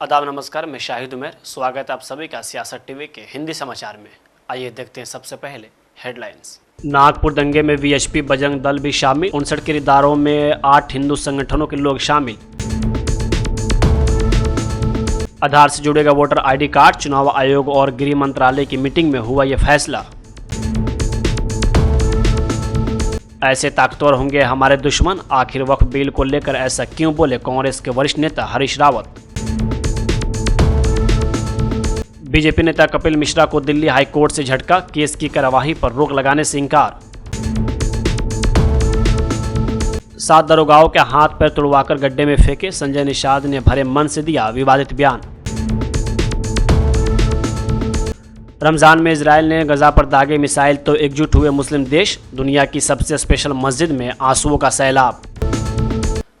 आदाब नमस्कार, मैं शाहिद उमर। स्वागत है आप सभी का सियासत टीवी के हिंदी समाचार में। आइए देखते हैं सबसे पहले हेडलाइंस। नागपुर दंगे में वीएचपी बजरंग दल भी शामिल। 59 किरदारों में 8 हिंदू संगठनों के लोग शामिल। आधार से जुड़ेगा वोटर आईडी कार्ड। चुनाव आयोग और गृह मंत्रालय की मीटिंग में हुआ यह फैसला। ऐसे ताकतवर होंगे हमारे दुश्मन, आखिर वक्फ बिल को लेकर ऐसा क्यों बोले कांग्रेस के वरिष्ठ नेता हरीश रावत। बीजेपी नेता कपिल मिश्रा को दिल्ली हाई कोर्ट से झटका, केस की कार्यवाही पर रोक लगाने से इंकार। 7 दरोगाओं के हाथ पैर तुड़वाकर गड्ढे में फेंके, संजय निषाद ने भरे मन से दिया विवादित बयान। रमजान में इजराइल ने गजा पर दागे मिसाइल तो एकजुट हुए मुस्लिम देश, दुनिया की सबसे स्पेशल मस्जिद में आंसुओं का सैलाब।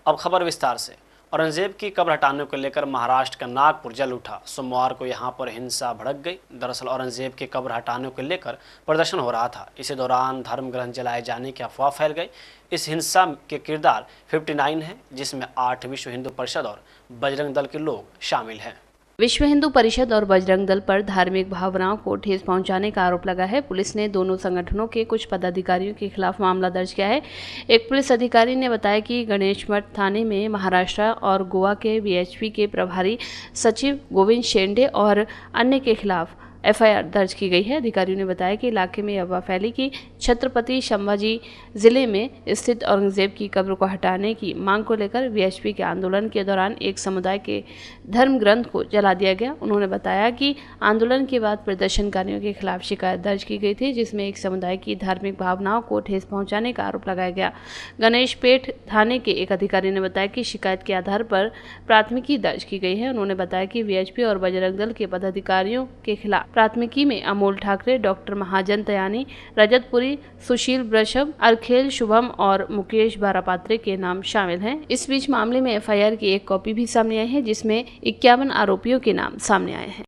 अब खबर विस्तार से। औरंगजेब की कब्र हटाने को लेकर महाराष्ट्र का नागपुर जल उठा। सोमवार को यहां पर हिंसा भड़क गई। दरअसल औरंगजेब की कब्र हटाने को लेकर प्रदर्शन हो रहा था। इसी दौरान धर्म ग्रंथ जलाए जाने की अफवाह फैल गई। इस हिंसा के किरदार 59 हैं, जिसमें 8 विश्व हिंदू परिषद और बजरंग दल के लोग शामिल हैं। विश्व हिंदू परिषद और बजरंग दल पर धार्मिक भावनाओं को ठेस पहुंचाने का आरोप लगा है। पुलिस ने दोनों संगठनों के कुछ पदाधिकारियों के खिलाफ मामला दर्ज किया है। एक पुलिस अधिकारी ने बताया कि गणेश मठ थाने में महाराष्ट्र और गोवा के वीएचपी के प्रभारी सचिव गोविंद शेंडे और अन्य के खिलाफ एफआईआर दर्ज की गई है। अधिकारियों ने बताया कि इलाके में अफवाह फैली कि छत्रपति संभाजी जिले में स्थित औरंगजेब की कब्र को हटाने की मांग को लेकर वीएचपी के आंदोलन के दौरान एक समुदाय के धर्म ग्रंथ को जला दिया गया। उन्होंने बताया कि आंदोलन के बाद प्रदर्शनकारियों के खिलाफ शिकायत दर्ज की गई थी, जिसमें एक समुदाय की धार्मिक भावनाओं को ठेस पहुंचाने का आरोप लगाया गया। गणेश पेठ थाने के एक अधिकारी ने बताया कि शिकायत के आधार पर प्राथमिकी दर्ज की गई है। उन्होंने बताया कि वीएचपी और बजरंग दल के पदाधिकारियों के खिलाफ प्राथमिकी में अमोल ठाकरे, डॉक्टर महाजन तयानी, रजतपुरी, सुशील वृषभ, अरखेल शुभम और मुकेश बारापात्रे के नाम शामिल हैं। इस बीच मामले में एफआईआर की एक कॉपी भी सामने आई है, जिसमें 51 आरोपियों के नाम सामने आए हैं।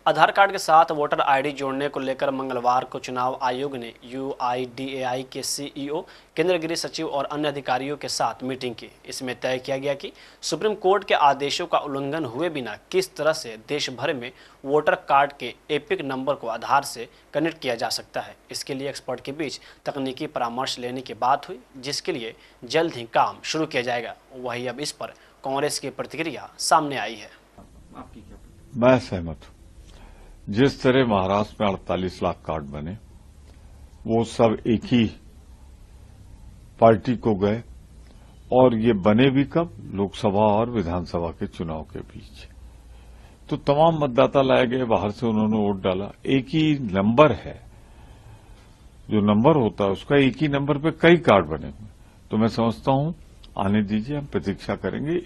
आधार कार्ड के साथ वोटर आईडी जोड़ने को लेकर मंगलवार को चुनाव आयोग ने यूआईडीएआई के सीईओ, केंद्रीय गृह सचिव और अन्य अधिकारियों के साथ मीटिंग की। इसमें तय किया गया कि सुप्रीम कोर्ट के आदेशों का उल्लंघन हुए बिना किस तरह से देश भर में वोटर कार्ड के एपिक नंबर को आधार से कनेक्ट किया जा सकता है। इसके लिए एक्सपर्ट के बीच तकनीकी परामर्श लेने की बात हुई, जिसके लिए जल्द ही काम शुरू किया जाएगा। वही अब इस पर कांग्रेस की प्रतिक्रिया सामने आई है। मैं सहमत हूँ। जिस तरह महाराष्ट्र में 48 लाख कार्ड बने, वो सब एक ही पार्टी को गए, और ये बने भी कब? लोकसभा और विधानसभा के चुनाव के बीच। तो तमाम मतदाता लाए गए, बाहर से उन्होंने वोट डाला। एक ही नंबर है, जो नंबर होता है उसका एक ही नंबर पे कई कार्ड बने हुए। तो मैं समझता हूं, आने दीजिए, हम प्रतीक्षा करेंगे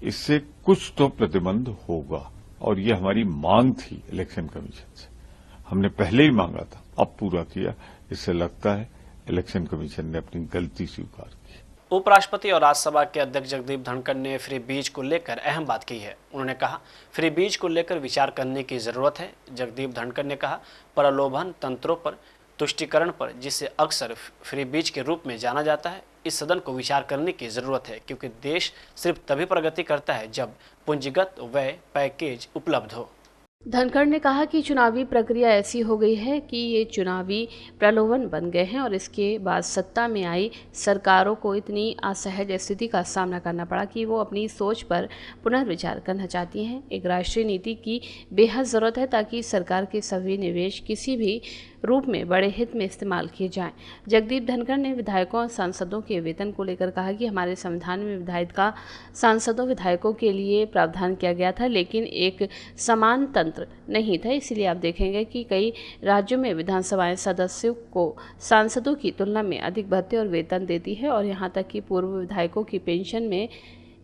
इससे कुछ तो प्रतिबंध होगा। और ये हमारी मांग थी इलेक्शन कमीशन से, हमने पहले ही मांगा था, अब पूरा किया। इससे लगता है इलेक्शन कमीशन ने अपनी गलती स्वीकार की। उपराष्ट्रपति और राज्यसभा के अध्यक्ष जगदीप धनखड़ ने फ्री बीज को लेकर अहम बात की है। उन्होंने कहा, फ्री बीज को लेकर विचार करने की जरूरत है। जगदीप धनखड़ ने कहा, प्रलोभन तंत्रों पर, तुष्टीकरण पर, जिसे अक्सर फ्री बीज के रूप में जाना जाता है, इस सदन को विचार करने की जरूरत है, क्योंकि देश सिर्फ तभी प्रगति करता है जब पूंजीगत व्यय पैकेज उपलब्ध हो। धनखड़ ने कहा कि चुनावी प्रक्रिया ऐसी हो गई है कि ये चुनावी प्रलोभन बन गए हैं और इसके बाद सत्ता में आई सरकारों को इतनी असहज स्थिति का सामना करना पड़ा कि वो अपनी सोच पर पुनर्विचार करना चाहती हैं। एक राष्ट्रीय नीति की बेहद ज़रूरत है ताकि सरकार के सभी निवेश किसी भी रूप में बड़े हित में इस्तेमाल किए जाएं। जगदीप धनखड़ ने विधायकों और सांसदों के वेतन को लेकर कहा कि हमारे संविधान में विधायक का सांसदों विधायकों के लिए प्रावधान किया गया था, लेकिन एक समान तंत्र नहीं था। इसलिए आप देखेंगे कि कई राज्यों में विधानसभाएं सदस्यों को सांसदों की तुलना में अधिक भत्ते और वेतन देती है, और यहाँ तक कि पूर्व विधायकों की पेंशन में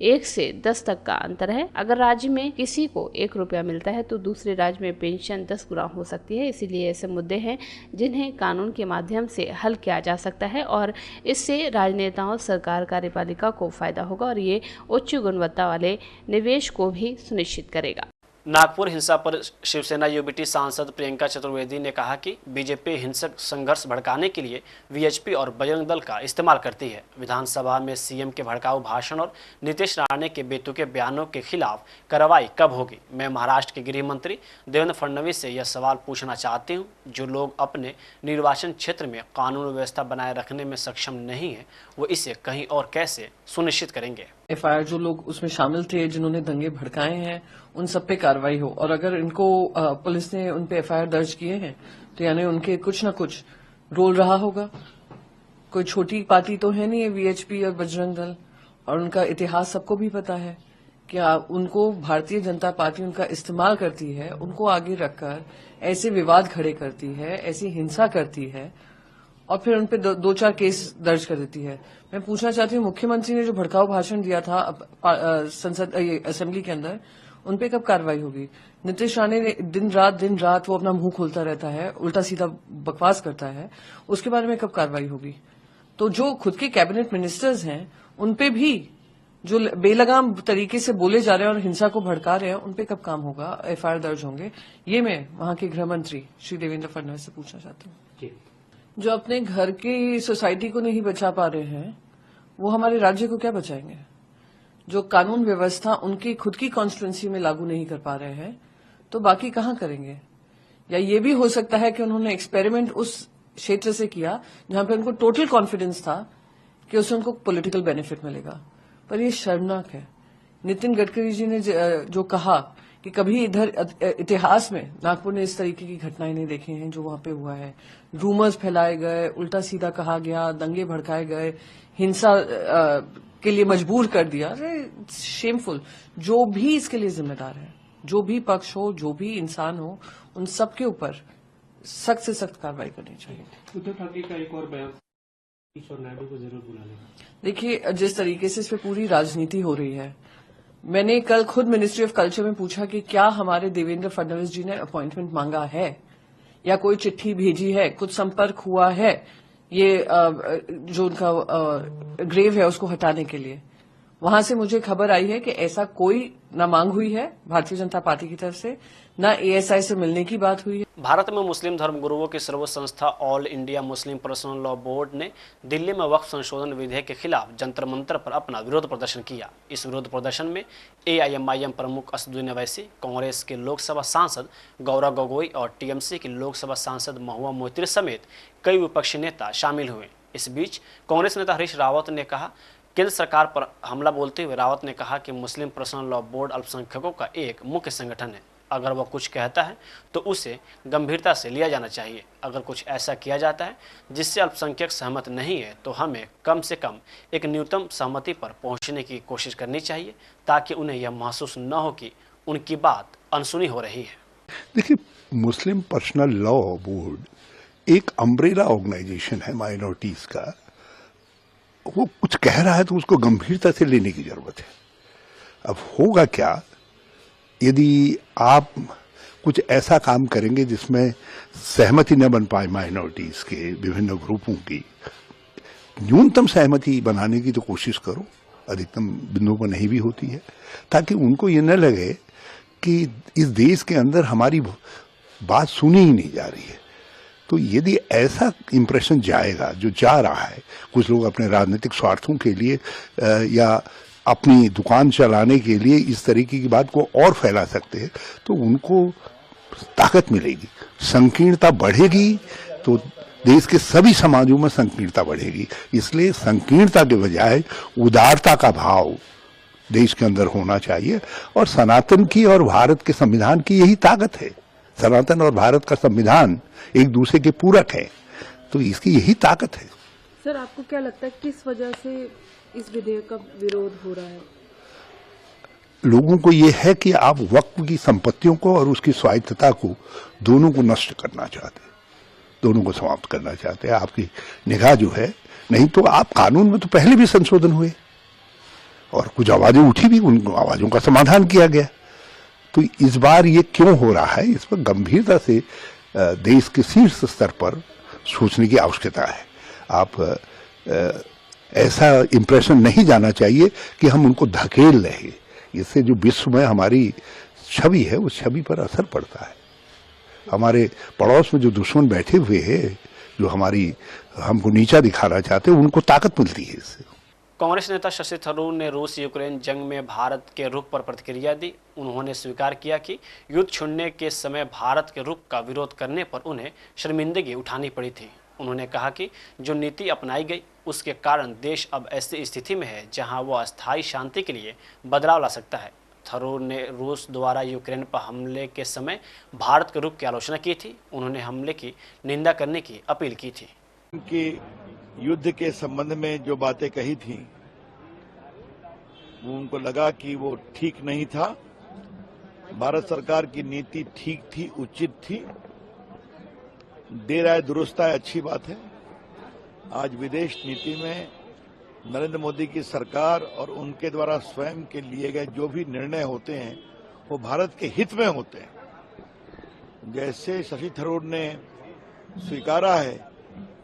1 से 10 तक का अंतर है। अगर राज्य में किसी को 1 रुपया मिलता है तो दूसरे राज्य में पेंशन 10 गुना हो सकती है। इसीलिए ऐसे मुद्दे हैं जिन्हें कानून के माध्यम से हल किया जा सकता है, और इससे राजनेताओं, सरकार, कार्यपालिका को फायदा होगा और ये उच्च गुणवत्ता वाले निवेश को भी सुनिश्चित करेगा। नागपुर हिंसा पर शिवसेना यूबीटी सांसद प्रियंका चतुर्वेदी ने कहा कि बीजेपी हिंसक संघर्ष भड़काने के लिए वीएचपी और बजरंग दल का इस्तेमाल करती है। विधानसभा में सीएम के भड़काऊ भाषण और नीतीश राणे के बेतुके बयानों के खिलाफ कार्रवाई कब होगी? मैं महाराष्ट्र के गृह मंत्री देवेंद्र फडणवीस से यह सवाल पूछना चाहती हूँ। जो लोग अपने निर्वाचन क्षेत्र में कानून व्यवस्था बनाए रखने में सक्षम नहीं है, वो इसे कहीं और कैसे सुनिश्चित करेंगे? एफआईआर जो लोग उसमें शामिल थे, जिन्होंने दंगे भड़काए हैं, उन सब पे कार्रवाई हो। और अगर इनको पुलिस ने उन पे एफआईआर दर्ज किए हैं तो यानी उनके कुछ न कुछ रोल रहा होगा। कोई छोटी पार्टी तो है नहीं है वीएचपी और बजरंग दल, और उनका इतिहास सबको भी पता है कि उनको भारतीय जनता पार्टी उनका इस्तेमाल करती है, उनको आगे रखकर ऐसे विवाद खड़े करती है, ऐसी हिंसा करती है और फिर उन पे दो चार केस दर्ज कर देती है। मैं पूछना चाहती हूँ, मुख्यमंत्री ने जो भड़काऊ भाषण दिया था संसद असेंबली के अंदर, उन पे कब कार्रवाई होगी? नीतीश राणे ने दिन रात वो अपना मुंह खोलता रहता है, उल्टा सीधा बकवास करता है, उसके बारे में कब कार्रवाई होगी? तो जो खुद के कैबिनेट मिनिस्टर्स हैं, उन पे भी जो बेलगाम तरीके से बोले जा रहे हैं और हिंसा को भड़का रहे हैं, उन पे कब काम होगा, एफआईआर दर्ज होंगे? ये मैं वहां के गृह मंत्री श्री देवेंद्र फडणवीस से पूछना चाहती हूँ। जो अपने घर की सोसाइटी को नहीं बचा पा रहे हैं, वो हमारे राज्य को क्या बचाएंगे? जो कानून व्यवस्था उनकी खुद की कॉन्स्टिट्यूंसी में लागू नहीं कर पा रहे हैं, तो बाकी कहां करेंगे? या ये भी हो सकता है कि उन्होंने एक्सपेरिमेंट उस क्षेत्र से किया जहां पे उनको टोटल कॉन्फिडेंस था कि उससे उनको पॉलिटिकल बेनिफिट मिलेगा। पर ये शर्मनाक है। नितिन गडकरी जी ने जो कहा कि कभी इधर इतिहास में नागपुर ने इस तरीके की घटनाएं नहीं देखी हैं जो वहां पे हुआ है। रूमर्स फैलाए गए, उल्टा सीधा कहा गया, दंगे भड़काए गए, हिंसा के लिए मजबूर कर दिया। अरे शेमफुल। जो भी इसके लिए जिम्मेदार है, जो भी पक्ष हो, जो भी इंसान हो, उन सबके ऊपर सख्त से सख्त कार्रवाई करनी चाहिए। उद्धव ठाकरे का एक और बयान, ईश्वर नायडू को जरूर बुला लेगा। देखिए, जिस तरीके से इस पे पूरी राजनीति हो रही है, मैंने कल खुद मिनिस्ट्री ऑफ कल्चर में पूछा कि क्या हमारे देवेंद्र फडणवीस जी ने अपॉइंटमेंट मांगा है या कोई चिट्ठी भेजी है, कुछ संपर्क हुआ है ये जो उनका ग्रेव है उसको हटाने के लिए। वहां से मुझे खबर आई है कि ऐसा कोई न मांग हुई है भारतीय जनता पार्टी की तरफ से, न एएसआई से मिलने की बात हुई है। भारत में मुस्लिम धर्मगुरुओं की सर्वोच्च संस्था all India Muslim personal law board ने दिल्ली में वक्फ संशोधन विधेयक के खिलाफ जंतर मंतर पर अपना विरोध प्रदर्शन किया। इस विरोध प्रदर्शन में एआईएमआईएम प्रमुख असदुद्दीन अवैसी, कांग्रेस के लोकसभा सांसद गौरव गोगोई और टीएमसी के लोकसभा सांसद महुआ मोइत्री समेत कई विपक्षी नेता शामिल हुए। इस बीच कांग्रेस नेता हरीश रावत ने कहा, केंद्र सरकार पर हमला बोलते हुए रावत ने कहा कि मुस्लिम पर्सनल लॉ बोर्ड अल्पसंख्यकों का एक मुख्य संगठन है। अगर वह कुछ कहता है तो उसे गंभीरता से लिया जाना चाहिए। अगर कुछ ऐसा किया जाता है जिससे अल्पसंख्यक सहमत नहीं है तो हमें कम से कम एक न्यूनतम सहमति पर पहुंचने की कोशिश करनी चाहिए, ताकि उन्हें यह महसूस न हो कि उनकी बात अनसुनी हो रही है। देखिए, मुस्लिम पर्सनल लॉ बोर्ड एक अम्ब्रेला ऑर्गेनाइजेशन है माइनॉरिटीज का। वो कुछ कह रहा है तो उसको गंभीरता से लेने की जरूरत है। अब होगा क्या यदि आप कुछ ऐसा काम करेंगे जिसमें सहमति न बन पाए माइनॉरिटीज के विभिन्न ग्रुपों की। न्यूनतम सहमति बनाने की तो कोशिश करो, अधिकतम बिंदुओं पर नहीं भी होती है, ताकि उनको ये न लगे कि इस देश के अंदर हमारी बात सुनी ही नहीं जा रही है। तो यदि ऐसा इंप्रेशन जाएगा, जो जा रहा है, कुछ लोग अपने राजनीतिक स्वार्थों के लिए या अपनी दुकान चलाने के लिए इस तरीके की बात को और फैला सकते हैं, तो उनको ताकत मिलेगी, संकीर्णता बढ़ेगी, तो देश के सभी समाजों में संकीर्णता बढ़ेगी। इसलिए संकीर्णता के बजाय उदारता का भाव देश के अंदर होना चाहिए। और सनातन की और भारत के संविधान की यही ताकत है। सनातन और भारत का संविधान एक दूसरे के पूरक है, तो इसकी यही ताकत है। सर, आपको क्या लगता है किस वजह से इस विधेयक का विरोध हो रहा है? लोगों को यह है कि आप वक्फ की संपत्तियों को और उसकी स्वायत्तता को दोनों को नष्ट करना चाहते हैं, दोनों को समाप्त करना चाहते हैं। आपकी निगाह जो है, नहीं तो आप कानून में तो पहले भी संशोधन हुए और कुछ आवाजें उठी भी, उन आवाजों का समाधान किया गया। तो इस बार ये क्यों हो रहा है, इस पर गंभीरता से देश के शीर्ष स्तर पर सोचने की आवश्यकता है। आप ऐसा इंप्रेशन नहीं जाना चाहिए कि हम उनको धकेल रहे। इससे जो विश्व में हमारी छवि है उस छवि पर असर पड़ता है। हमारे पड़ोस में जो दुश्मन बैठे हुए हैं, जो हमको नीचा दिखाना चाहते हैं, उनको ताकत मिलती है इससे। कांग्रेस नेता शशि थरूर ने रूस यूक्रेन जंग में भारत के रुख पर प्रतिक्रिया दी। उन्होंने स्वीकार किया कि युद्ध छुड़ने के समय भारत के रुख का विरोध करने पर उन्हें शर्मिंदगी उठानी पड़ी थी। उन्होंने कहा कि जो नीति अपनाई गई उसके कारण देश अब ऐसी स्थिति में है जहां वो अस्थायी शांति के लिए बदलाव ला सकता है। थरूर ने रूस द्वारा यूक्रेन पर हमले के समय भारत के रुख की आलोचना की थी। उन्होंने हमले की निंदा करने की अपील की थी। कि युद्ध के संबंध में जो बातें कही थी वो उनको लगा कि वो ठीक नहीं था। भारत सरकार की नीति ठीक थी, उचित थी। देर आए दुरुस्त आए, अच्छी बात है। आज विदेश नीति में नरेंद्र मोदी की सरकार और उनके द्वारा स्वयं के लिए गए जो भी निर्णय होते हैं वो भारत के हित में होते हैं। जैसे शशि थरूर ने स्वीकारा है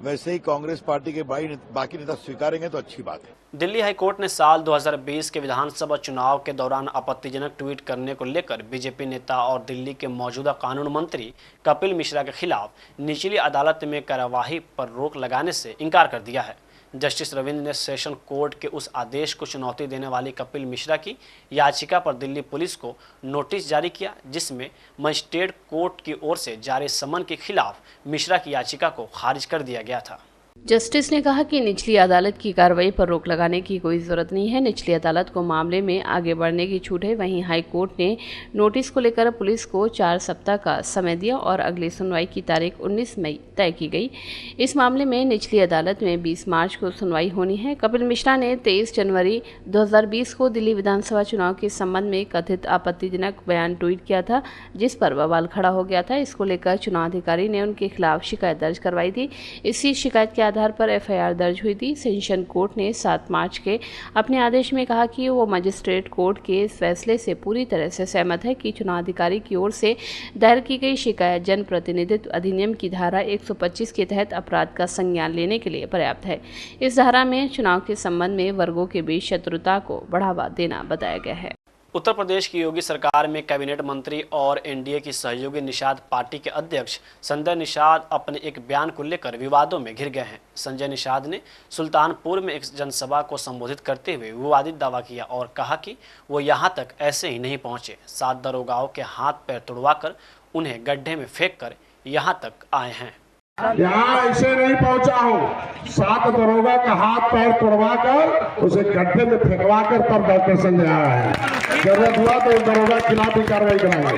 वैसे ही कांग्रेस पार्टी के बाकी नेता स्वीकारेंगे तो अच्छी बात है। दिल्ली हाईकोर्ट ने साल 2020 के विधानसभा चुनाव के दौरान आपत्तिजनक ट्वीट करने को लेकर बीजेपी नेता और दिल्ली के मौजूदा कानून मंत्री कपिल मिश्रा के खिलाफ निचली अदालत में कार्यवाही पर रोक लगाने से इनकार कर दिया है। जस्टिस रविंद्र ने सेशन कोर्ट के उस आदेश को चुनौती देने वाली कपिल मिश्रा की याचिका पर दिल्ली पुलिस को नोटिस जारी किया, जिसमें मजिस्ट्रेट कोर्ट की ओर से जारी समन के खिलाफ मिश्रा की याचिका को खारिज कर दिया गया था। जस्टिस ने कहा कि निचली अदालत की कार्रवाई पर रोक लगाने की कोई जरूरत नहीं है। निचली अदालत को मामले में आगे बढ़ने की छूट है। वहीं हाई कोर्ट ने नोटिस को लेकर पुलिस को 4 सप्ताह का समय दिया और अगली सुनवाई की तारीख 19 मई तय की गई। इस मामले में निचली अदालत में 20 मार्च को सुनवाई होनी है। कपिल मिश्रा ने 23 जनवरी 2020 को दिल्ली विधानसभा चुनाव के संबंध में कथित आपत्तिजनक बयान ट्वीट किया था, जिस पर बवाल खड़ा हो गया था। इसको लेकर चुनाव अधिकारी ने उनके खिलाफ शिकायत दर्ज करवाई थी। इसी शिकायत के आधार पर एफआईआर दर्ज हुई थी। सेशन कोर्ट ने 7 मार्च के अपने आदेश में कहा कि वो मजिस्ट्रेट कोर्ट के इस फैसले से पूरी तरह से सहमत है कि चुनाव अधिकारी की ओर से दायर की गई शिकायत जनप्रतिनिधित्व अधिनियम की धारा 125 के तहत अपराध का संज्ञान लेने के लिए पर्याप्त है। इस धारा में चुनाव के संबंध में वर्गों के बीच शत्रुता को बढ़ावा देना बताया गया है। उत्तर प्रदेश की योगी सरकार में कैबिनेट मंत्री और एनडीए की सहयोगी निषाद पार्टी के अध्यक्ष संजय निषाद अपने एक बयान को लेकर विवादों में घिर गए हैं। संजय निषाद ने सुल्तानपुर में एक जनसभा को संबोधित करते हुए विवादित दावा किया और कहा कि वो यहां तक ऐसे ही नहीं पहुंचे, 7 दरोगाओं के हाथ पैर तुड़वाकर उन्हें गड्ढे में फेंक कर यहां तक आए हैं। यहाँ ऐसे नहीं पहुंचा हूँ, 7 दरोगा का हाथ पैर तोड़वा कर उसे गड्ढे में फेंकवा कर तब डॉक्टर संजय आया है। जरूरत हुआ तो दरोगा के खिलाफ भी कार्रवाई कराएंगे।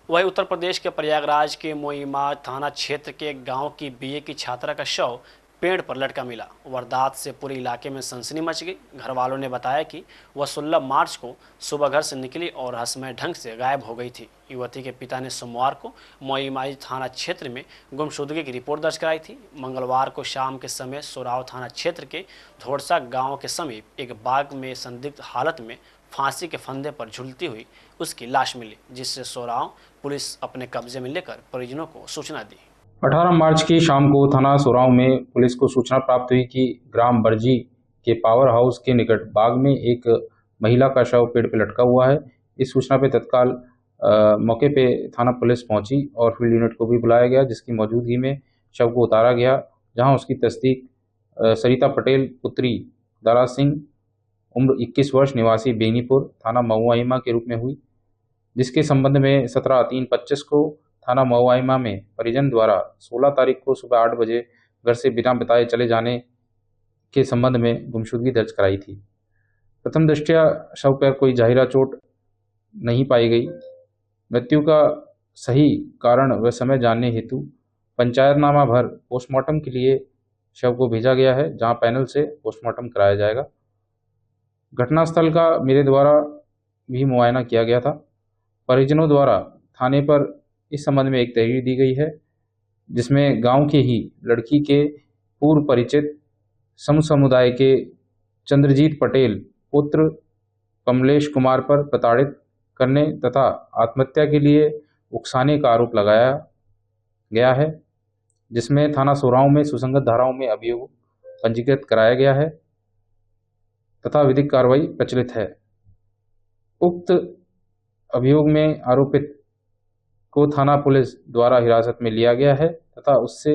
वही उत्तर प्रदेश के प्रयागराज के मोइमा थाना क्षेत्र के गांव की बीए की छात्रा का शव पेड़ पर लटका मिला। वारदात से पूरे इलाके में सनसनी मच गई। घर वालों ने बताया कि वह 16 मार्च को सुबह घर से निकली और रहस्यमय ढंग से गायब हो गई थी। युवती के पिता ने सोमवार को मोइमाई थाना क्षेत्र में गुमशुदगी की रिपोर्ट दर्ज कराई थी। मंगलवार को शाम के समय सोराव थाना क्षेत्र के धोड़सा गांव के समीप एक बाग में संदिग्ध हालत में फांसी के फंदे पर झूलती हुई उसकी लाश मिली, जिससे सोराव पुलिस अपने कब्जे में लेकर परिजनों को सूचना दी। 18 मार्च की शाम को थाना सोराव में पुलिस को सूचना प्राप्त हुई कि ग्राम बरजी के पावर हाउस के निकट बाग में एक महिला का शव पेड़ पर लटका हुआ है। इस सूचना पे तत्काल मौके पे थाना पुलिस पहुंची और फील्ड यूनिट को भी बुलाया गया, जिसकी मौजूदगी में शव को उतारा गया, जहां उसकी तस्दीक सरिता पटेल पुत्री दारा सिंह उम्र 21 वर्ष निवासी बेनीपुर थाना महुआइमा के रूप में हुई, जिसके संबंध में 17/3/25 को थाना महुआइमा में परिजन द्वारा 16 तारीख को सुबह 8 बजे घर से बिना बताए चले जाने के संबंध में गुमशुदगी दर्ज कराई थी। प्रथम दृष्टया शव पर कोई जाहिरा चोट नहीं पाई गई। मृत्यु का सही कारण व समय जानने हेतु पंचायतनामा भर पोस्टमार्टम के लिए शव को भेजा गया है, जहां पैनल से पोस्टमार्टम कराया जाएगा। घटनास्थल का मेरे द्वारा भी मुआयना किया गया था। परिजनों द्वारा थाने पर इस संबंध में एक तहरीर दी गई है, जिसमें गांव के ही लड़की के पूर्व परिचित समुदाय के चंद्रजीत पटेल पुत्र कमलेश कुमार पर प्रताड़ित करने तथा आत्महत्या के लिए उकसाने का आरोप लगाया गया है, जिसमें थाना सोराव में सुसंगत धाराओं में अभियोग पंजीकृत कराया गया है तथा विधिक कार्रवाई प्रचलित है। उक्त अभियोग में आरोपित को थाना पुलिस द्वारा हिरासत में लिया गया है तथा उससे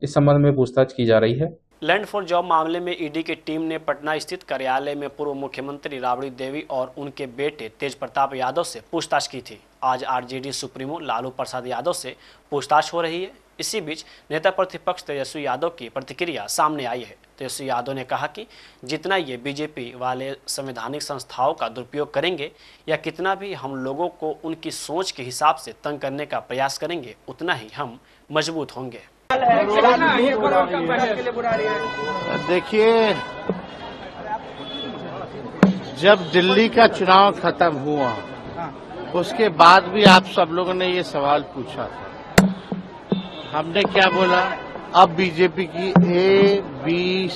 इस संबंध में पूछताछ की जा रही है। लैंड फॉर जॉब मामले में ईडी की टीम ने पटना स्थित कार्यालय में पूर्व मुख्यमंत्री राबड़ी देवी और उनके बेटे तेज प्रताप यादव से पूछताछ की थी। आज आरजेडी सुप्रीमो लालू प्रसाद यादव से पूछताछ हो रही है। इसी बीच नेता प्रतिपक्ष तेजस्वी यादव की प्रतिक्रिया सामने आई है। तेजस्वी यादव ने कहा कि जितना ये बीजेपी वाले संवैधानिक संस्थाओं का दुरुपयोग करेंगे या कितना भी हम लोगों को उनकी सोच के हिसाब से तंग करने का प्रयास करेंगे, उतना ही हम मजबूत होंगे। देखिए, जब दिल्ली का चुनाव खत्म हुआ उसके बाद भी आप सब लोगों ने ये सवाल पूछा था। हमने क्या बोला? अब बीजेपी की ABCDEF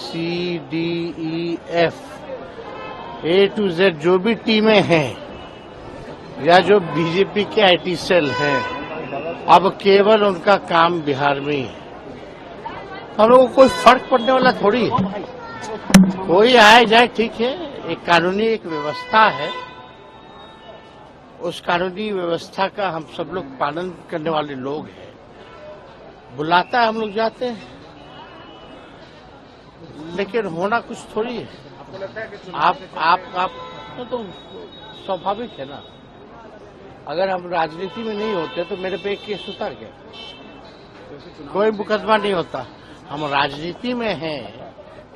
A to Z जो भी टीमें हैं या जो बीजेपी के IT सेल हैं, अब केवल उनका काम बिहार में ही है। हम लोगों को कोई फर्क पड़ने वाला थोड़ी है। कोई आए जाए, ठीक है, एक कानूनी एक व्यवस्था है, उस कानूनी व्यवस्था का हम सब लोग पालन करने वाले लोग हैं। बुलाता है, हम लोग जाते हैं, लेकिन होना कुछ थोड़ी है। आप तो स्वाभाविक है ना। अगर हम राजनीति में नहीं होते तो मेरे पे एक केस होता क्या? कोई मुकदमा नहीं होता। हम राजनीति में हैं,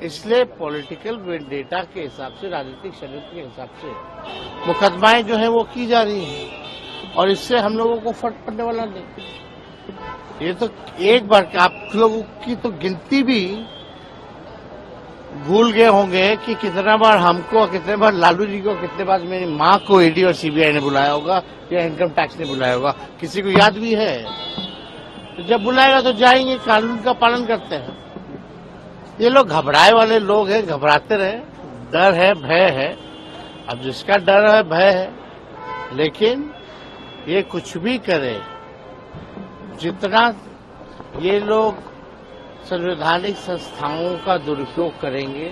इसलिए पॉलिटिकल वेंडेटा के हिसाब से, राजनीतिक षड्यंत्र के हिसाब से मुकदमाएं जो है वो की जा रही हैं और इससे हम लोगों को फर्क पड़ने वाला नहीं। ये तो एक बार आप लोगों की तो गिनती भी भूल गए होंगे कि कितना बार हमको, कितने बार लालू जी को, कितने बार मेरी माँ को ईडी और सीबीआई ने बुलाया होगा या इनकम टैक्स ने बुलाया होगा। किसी को याद भी है? तो जब बुलाएगा तो जाएंगे, कानून का पालन करते हैं। ये लोग घबराए वाले लोग हैं, घबराते रहे। डर है, भय है। अब जिसका डर है, भय है, लेकिन ये कुछ भी करे, जितना ये लोग संवैधानिक संस्थाओं का दुरुपयोग करेंगे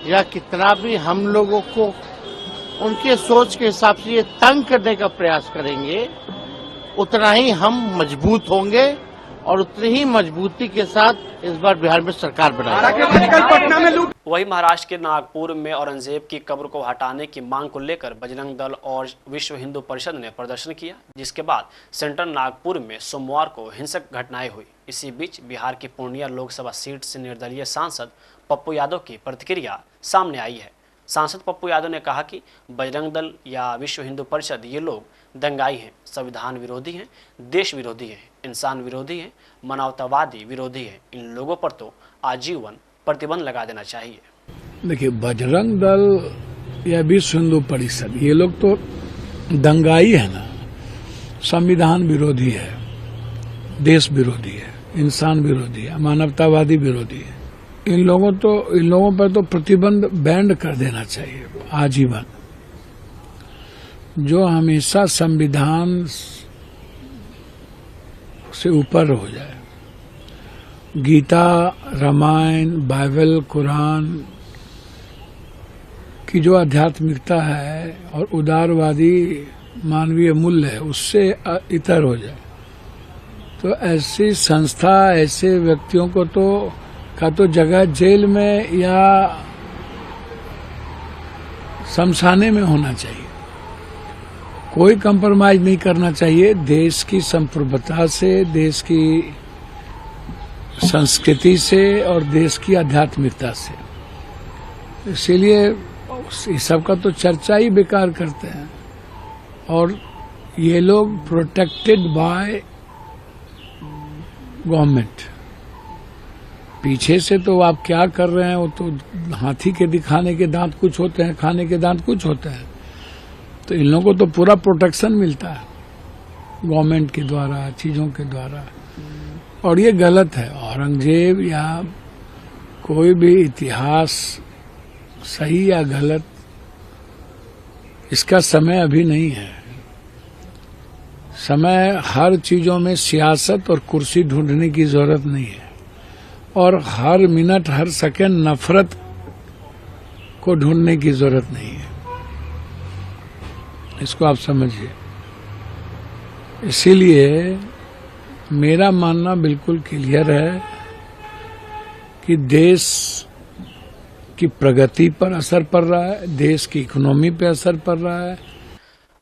या कितना भी हम लोगों को उनके सोच के हिसाब से ये तंग करने का प्रयास करेंगे, उतना ही हम मजबूत होंगे और उतनी ही मजबूती के साथ इस बार बिहार में सरकार बनाएंगे। वही महाराष्ट्र के नागपुर में औरंगजेब की कब्र को हटाने की मांग को लेकर बजरंग दल और विश्व हिंदू परिषद ने प्रदर्शन किया, जिसके बाद सेंट्रल नागपुर में सोमवार को हिंसक घटनाएं हुई। इसी बीच बिहार की पूर्णिया लोकसभा सीट से निर्दलीय सांसद पप्पू यादव की प्रतिक्रिया सामने आई है। सांसद पप्पू यादव ने कहा कि बजरंग दल या विश्व हिंदू परिषद ये लोग दंगाई हैं, संविधान विरोधी हैं, देश विरोधी हैं, इंसान विरोधी हैं, मानवतावादी विरोधी हैं। इन लोगों पर तो आजीवन प्रतिबंध लगा देना चाहिए। देखिए, बजरंग दल या विश्व हिंदू परिषद ये लोग तो दंगाई है ना, संविधान विरोधी है, देश विरोधी है, इंसान विरोधी है, मानवतावादी विरोधी है। इन लोगों पर तो प्रतिबंध बैंड कर देना चाहिए आजीवन। जो हमेशा संविधान से ऊपर हो जाए, गीता, रामायण, बाइबल, कुरान की जो आध्यात्मिकता है और उदारवादी मानवीय मूल्य है, उससे इतर हो जाए, तो ऐसी संस्था, ऐसे व्यक्तियों को तो जगह जेल में या शमशाने में होना चाहिए। कोई कंप्रोमाइज नहीं करना चाहिए देश की संप्रभुता से, देश की संस्कृति से और देश की आध्यात्मिकता से। इसीलिए इस सब का तो चर्चा ही बेकार करते हैं। और ये लोग प्रोटेक्टेड बाय गवर्नमेंट। पीछे से तो आप क्या कर रहे हैं, वो तो हाथी के दिखाने के दांत कुछ होते हैं, खाने के दांत कुछ होते हैं। तो इन लोगों को तो पूरा प्रोटेक्शन मिलता है गवर्नमेंट के द्वारा, चीजों के द्वारा, और ये गलत है। औरंगजेब या कोई भी इतिहास, सही या गलत, इसका समय अभी नहीं है। समय हर चीजों में सियासत और कुर्सी ढूंढने की जरूरत नहीं है, और हर मिनट, हर सेकंड नफरत को ढूंढने की जरूरत नहीं है। इसको आप समझिए। इसीलिए मेरा मानना बिल्कुल क्लियर है कि देश की प्रगति पर असर पड़ रहा है, देश की इकोनॉमी पर असर पड़ रहा है।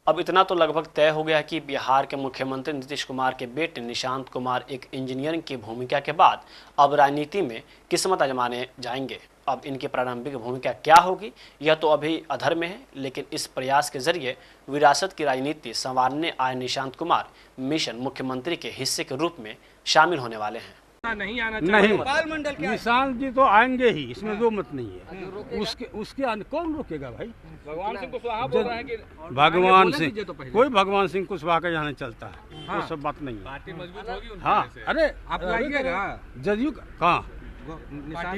अब इतना तो लगभग तय हो गया कि बिहार के मुख्यमंत्री नीतीश कुमार के बेटे निशांत कुमार एक इंजीनियरिंग की भूमिका के बाद अब राजनीति में किस्मत आजमाने जाएंगे। अब इनकी प्रारंभिक भूमिका क्या होगी यह तो अभी अधर में है, लेकिन इस प्रयास के जरिए विरासत की राजनीति संवारने आए निशांत कुमार मिशन मुख्यमंत्री के हिस्से के रूप में शामिल होने वाले हैं। नहीं आना चाहिए। निशांत जी तो आएंगे ही, इसमें दो मत नहीं है। उसके कौन रोकेगा भाई? भगवान सिंह कुशवाहा बोल रहे हैं कि भगवान सिंह, कोई भगवान सिंह कुशवाहा का यहाँ नहीं चलता है। वो सब बात नहीं है। पार्टी मजबूत होगी। हाँ, अरे आप लाइएगा जदयू कहाँ?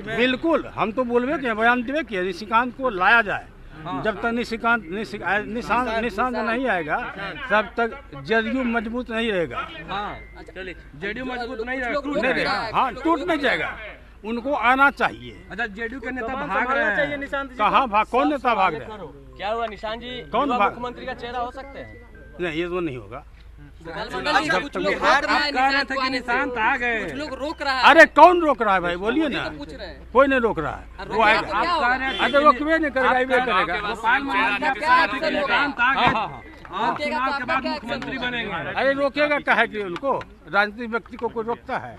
बिल्कुल, हम तो बोलबे कि बयान देवे कि निशिकांत को लाया जाए। जब तक निशांत नहीं आएगा तब तक जदयू मजबूत नहीं रहेगा। जेडीयू मजबूत नहीं रहेगा। हाँ, टूट नहीं जाएगा। उनको आना चाहिए। अच्छा, जेडीयू के नेता भाग रहे हैं। निशांत जी कहाँ भाग? कौन नेता भाग रहे हैं? क्या हुआ? निशांत जी कौन मुख्यमंत्री का चेहरा हो सकते हैं? नहीं, ये तो नहीं होगा। कुछ लोग निशांत आ गए, कुछ लोग रोक रहा है। अरे कौन रोक रहा है भाई? बोलिए ना। पूछ रहे हैं। कोई नहीं रोक रहा है। वो आएगा। अरे रोकवे नहीं करेगा। मुख्यमंत्री बनेंगे। अरे रोकेगा क्या कि उनको? राजनीतिक व्यक्ति को कोई रोकता है?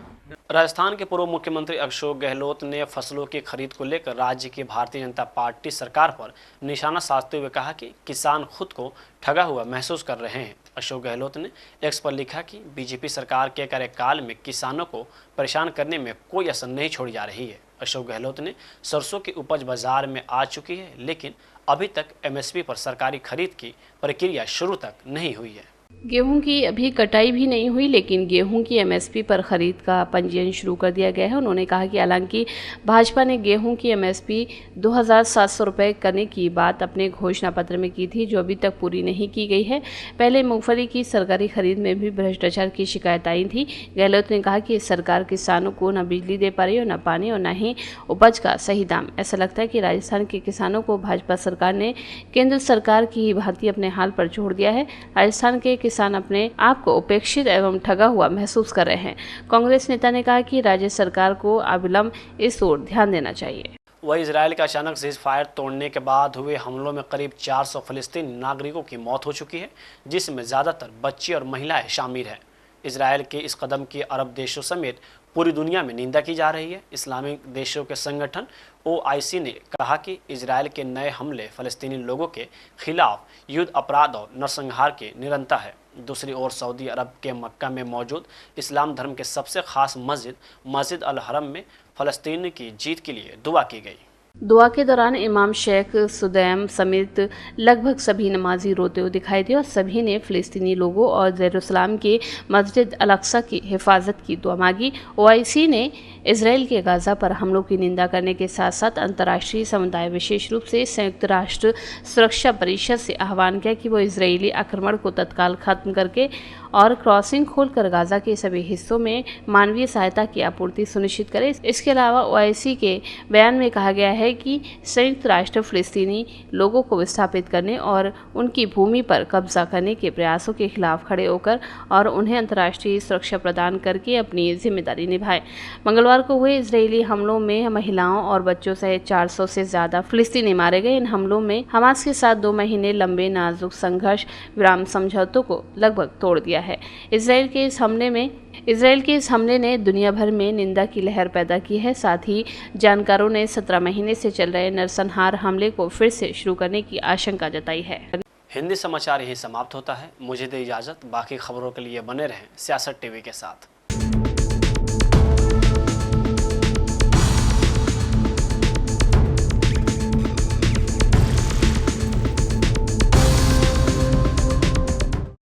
राजस्थान के पूर्व मुख्यमंत्री अशोक गहलोत ने फसलों की खरीद को लेकर राज्य की भारतीय जनता पार्टी सरकार पर निशाना साधते हुए कहा कि किसान खुद को ठगा हुआ महसूस कर रहे हैं। अशोक गहलोत ने एक्स पर लिखा कि बीजेपी सरकार के कार्यकाल में किसानों को परेशान करने में कोई असर नहीं छोड़ी जा रही है। अशोक गहलोत ने सरसों की उपज बाजार में आ चुकी है, लेकिन अभी तक एमएसपी पर सरकारी खरीद की प्रक्रिया शुरू तक नहीं हुई है। गेहूं की अभी कटाई भी नहीं हुई, लेकिन गेहूं की एमएसपी पर खरीद का पंजीयन शुरू कर दिया गया है। उन्होंने कहा कि हालांकि भाजपा ने गेहूं की एमएसपी 2,700 रुपये करने की बात अपने घोषणा पत्र में की थी, जो अभी तक पूरी नहीं की गई है। पहले मूंगफली की सरकारी खरीद में भी भ्रष्टाचार की शिकायत आई थी। गहलोत ने कहा कि सरकार किसानों को न बिजली दे पा रही है, न पानी और न ही उपज का सही दाम। ऐसा लगता है कि राजस्थान के किसानों को भाजपा सरकार ने केंद्र सरकार की ही भांति अपने हाल पर छोड़ दिया है। राजस्थान के किसान अपने आप को उपेक्षित एवं ठगा हुआ महसूस कर रहे हैं। कांग्रेस नेता ने कहा कि राज्य सरकार को अविलंब इस ओर ध्यान देना चाहिए। वही इजराइल का अचानक सीज फायर तोड़ने के बाद हुए हमलों में करीब 400 फलस्तीनी नागरिकों की मौत हो चुकी है, जिसमें ज़्यादातर बच्चे और महिलाएं शामिल हैं। इजराइल के इस कदम की अरब देशों समेत पूरी दुनिया में निंदा की जा रही है। इस्लामिक देशों के संगठन OIC ने कहा कि इजराइल के नए हमले फलस्तीनी लोगों के खिलाफ युद्ध अपराध और नरसंहार की निरंतर है। दूसरी ओर सऊदी अरब के मक्का में मौजूद इस्लाम धर्म के सबसे खास मस्जिद अल हरम में फलस्तीन की जीत के लिए दुआ की गई। दुआ के दौरान इमाम शेख सुदैम समेत लगभग सभी नमाजी रोते हुए दिखाई दिए और सभी ने फ़िलिस्तीनी लोगों और जेरूसलम के मस्जिद अल अक्सा की हिफाजत की दुआ मांगी। OIC ने इसराइल के गाज़ा पर हमलों की निंदा करने के साथ साथ अंतर्राष्ट्रीय समुदाय, विशेष रूप से संयुक्त राष्ट्र सुरक्षा परिषद से आह्वान किया कि वो इजरायली आक्रमण को तत्काल खत्म करके और क्रॉसिंग खोलकर गाज़ा के सभी हिस्सों में मानवीय सहायता की आपूर्ति सुनिश्चित करे। इसके अलावा OIC के बयान में कहा गया है कि संयुक्त राष्ट्र फ़िलिस्तीनी लोगों को विस्थापित करने और उनकी भूमि पर कब्जा करने के प्रयासों के खिलाफ खड़े होकर और उन्हें अंतर्राष्ट्रीय सुरक्षा प्रदान करके अपनी जिम्मेदारी निभाए। मंगलवार को हुए इजरायली हमलों में महिलाओं और बच्चों सहित 400 से ज़्यादा फ़िलिस्तीनी मारे गए। इन हमलों में हमास के साथ 2 महीने लंबे नाजुक संघर्ष विराम समझौतों को लगभग तोड़ दिया है। इजराइल के इस हमले ने दुनिया भर में निंदा की लहर पैदा की है। साथ ही जानकारों ने 17 महीने से चल रहे नरसंहार हमले को फिर से शुरू करने की आशंका जताई है। हिंदी समाचार यही समाप्त होता है। मुझे दे इजाज़त। बाकी खबरों के लिए बने रहें सियासत टीवी के साथ।